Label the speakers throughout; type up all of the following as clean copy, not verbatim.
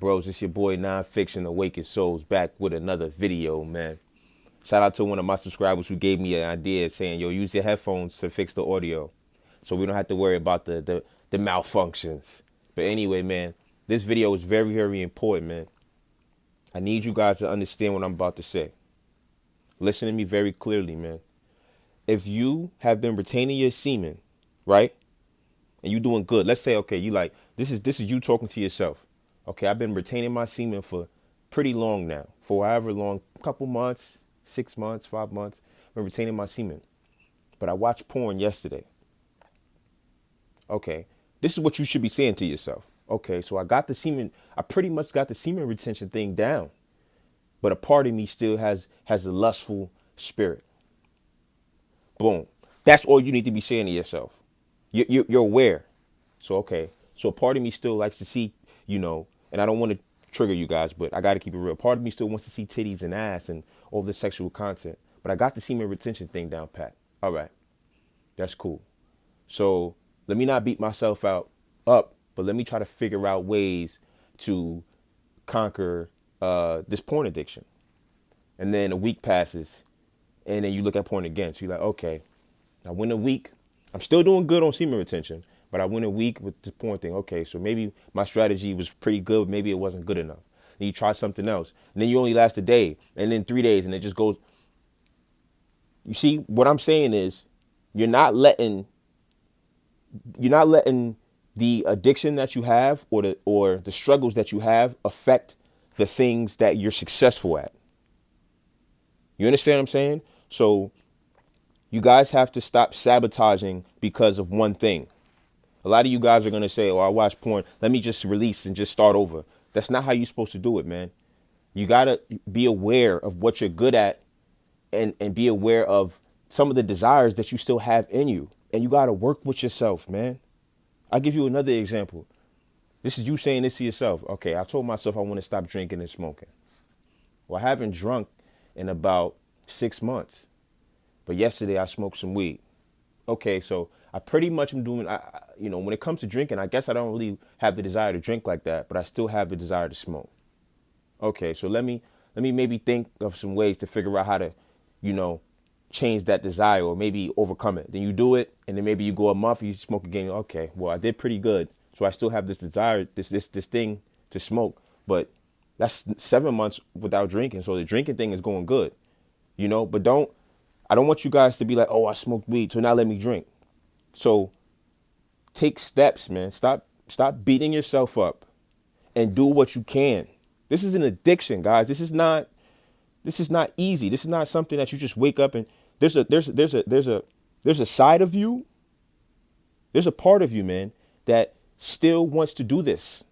Speaker 1: bros? It's your boy Nonfiction Awakened Souls back with another video, man. Shout out to one of my subscribers who gave me an idea saying, yo, use your headphones to fix the audio so we don't have to worry about the malfunctions. But anyway, man, this video is very, very important, man. I need you guys to understand what I'm about to say. Listen to me very clearly, man. If you have been retaining your semen, right? And you doing good. Let's say, okay, you like, this is you talking to yourself. Okay, I've been retaining my semen for pretty long now. For however long, couple months, 6 months, 5 months, I've been retaining my semen. But I watched porn yesterday. Okay, this is what you should be saying to yourself. Okay, so I pretty much got the semen retention thing down. But a part of me still has a lustful spirit. Boom. That's all you need to be saying to yourself. You're aware. So, okay. So a part of me still likes to see, and I don't want to trigger you guys, but I got to keep it real. Part of me still wants to see titties and ass and all this sexual content. But I got the semen retention thing down pat. All right. That's cool. So let me not beat myself up, but let me try to figure out ways to conquer this porn addiction. And then a week passes, and then you look at porn again. So you're like, okay, I went a week. I'm still doing good on semen retention, but I went a week with this porn thing. Okay, so maybe my strategy was pretty good. Maybe it wasn't good enough. Then you try something else. And then you only last a day, and then 3 days, and it just goes. You see, what I'm saying is you're not letting the addiction that you have or the struggles that you have affect the things that you're successful at. You understand what I'm saying? So you guys have to stop sabotaging because of one thing. A lot of you guys are going to say, oh, I watch porn. Let me just release and just start over. That's not how you're supposed to do it, man. You got to be aware of what you're good at and be aware of some of the desires that you still have in you. And you got to work with yourself, man. I'll give you another example. This is you saying this to yourself. Okay, I told myself I want to stop drinking and smoking. Well, I haven't drunk in about 6 months. But yesterday I smoked some weed. Okay, so I pretty much am doing, when it comes to drinking, I guess I don't really have the desire to drink like that, but I still have the desire to smoke. Okay, so let me maybe think of some ways to figure out how to, change that desire or maybe overcome it. Then you do it, and then maybe you go a month, you smoke again. Okay, well, I did pretty good. So I still have this desire, this thing to smoke, but that's 7 months without drinking. So the drinking thing is going good, but I don't want you guys to be like, oh, I smoked weed, so now let me drink. So take steps, man. Stop beating yourself up and do what you can. This is an addiction, guys. This is not easy. This is not something that you just wake up and there's a side of you. There's a part of you, man, that still wants to do this.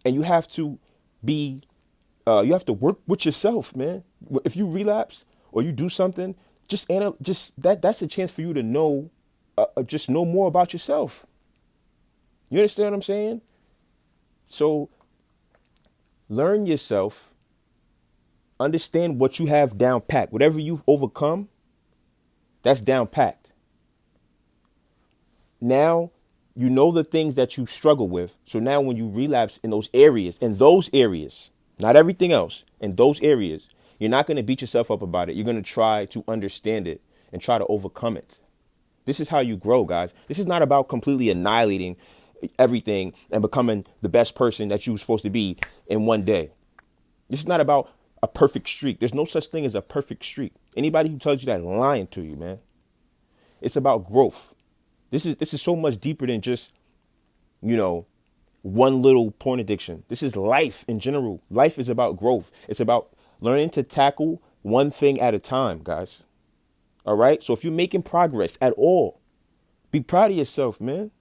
Speaker 1: And you have to work with yourself, man. If you relapse or you do something, that's a chance for you to know, just know more about yourself. You understand what I'm saying? So learn yourself, understand what you have down packed. Whatever you've overcome, that's down packed. Now you know the things that you struggle with. So now when you relapse in those areas, not everything else, in those areas, you're not going to beat yourself up about it. You're going to try to understand it and try to overcome it. This is how you grow, guys. This is not about completely annihilating everything and becoming the best person that you were supposed to be in one day. This is not about a perfect streak. There's no such thing as a perfect streak. Anybody who tells you that is lying to you, man. It's about growth. This is so much deeper than just, one little porn addiction. This is life in general. Life is about growth. It's about learning to tackle one thing at a time, guys. All right. So if you're making progress at all, be proud of yourself, man.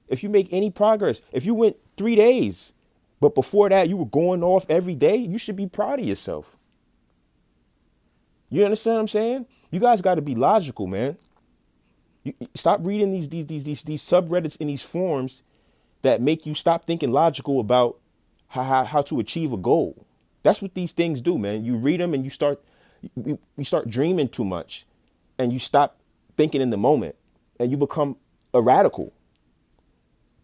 Speaker 1: If you make any progress, if you went 3 days, but before that you were going off every day, you should be proud of yourself. You understand what I'm saying? You guys got to be logical, man. You stop reading these subreddits in these forums that make you stop thinking logical about how to achieve a goal. That's what these things do, man. You read them and you start dreaming too much, and you stop thinking in the moment, and you become a radical.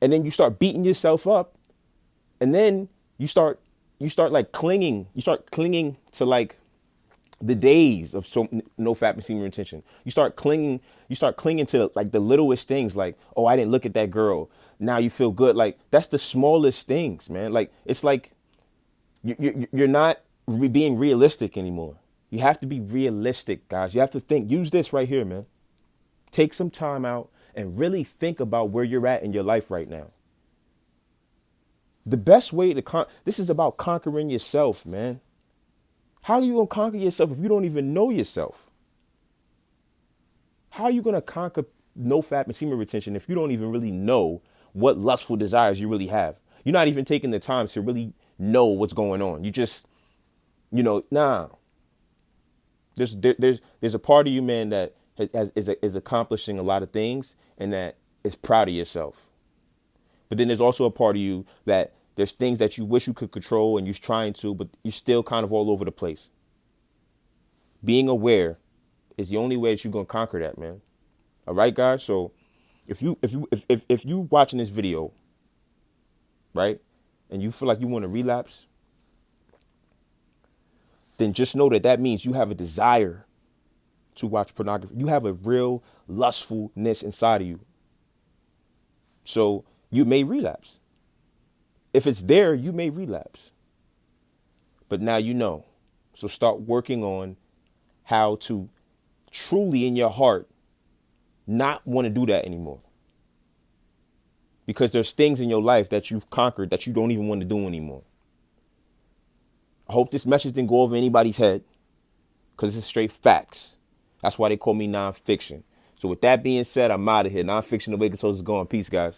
Speaker 1: And then you start beating yourself up And then you start like clinging. You start clinging to like the days of no fat and semen retention. You start clinging to like the littlest things, like, oh, I didn't look at that girl. Now you feel good. Like that's the smallest things, man. Like it's like you're not being realistic anymore. You have to be realistic, guys. You have to think. Use this right here, man. Take some time out and really think about where you're at in your life right now. The best way to this is about conquering yourself, man. How are you going to conquer yourself if you don't even know yourself? How are you going to conquer no fat and semen retention if you don't even really know what lustful desires you really have? You're not even taking the time to really know what's going on. You just, nah. There's a part of you, man, that is accomplishing a lot of things and that is proud of yourself. But then there's also a part of you that there's things that you wish you could control and you're trying to, but you're still kind of all over the place. Being aware is the only way that you're gonna conquer that, man. All right, guys. So if you watching this video, right, and you feel like you want to relapse, then just know that that means you have a desire to watch pornography. You have a real lustfulness inside of you. So you may relapse. If it's there, you may relapse. But now you know. So start working on how to truly in your heart not want to do that anymore. Because there's things in your life that you've conquered that you don't even want to do anymore. I hope this message didn't go over anybody's head, because it's straight facts. That's why they call me nonfiction. So with that being said, I'm out of here. Nonfiction, the way controls is going. Peace, guys.